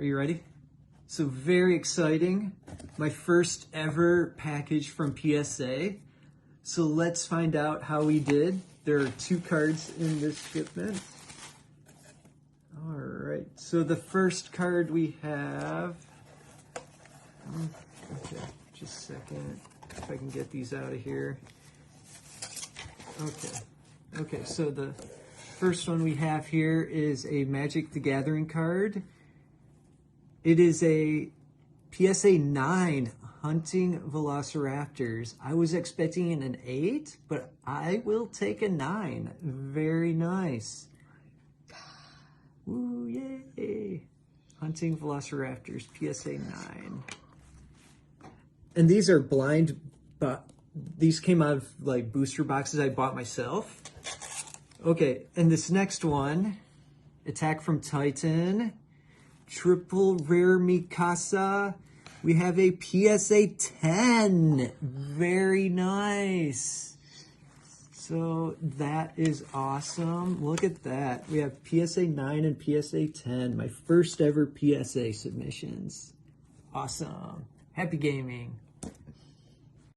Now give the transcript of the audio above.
are you ready? So very exciting. My first ever package from PSA. So let's find out how we did. There are 2 cards in this shipment. All right, so the first card we have, okay, just a second, if I can get these out of here. Okay, so the first one we have here is a Magic the Gathering card. It is a PSA 9 Hunting Velociraptors. I was expecting an 8, but I will take a 9. Very nice. Woo, yay. Hunting Velociraptors, PSA 9. And these are blind, but these came out of like booster boxes I bought myself. Okay, and this next one, Attack from Titan, triple rare Mikasa. We have a PSA 10. Very nice. So that is awesome. Look at that. We have PSA 9 and PSA 10. My first ever PSA submissions. Awesome. Happy gaming.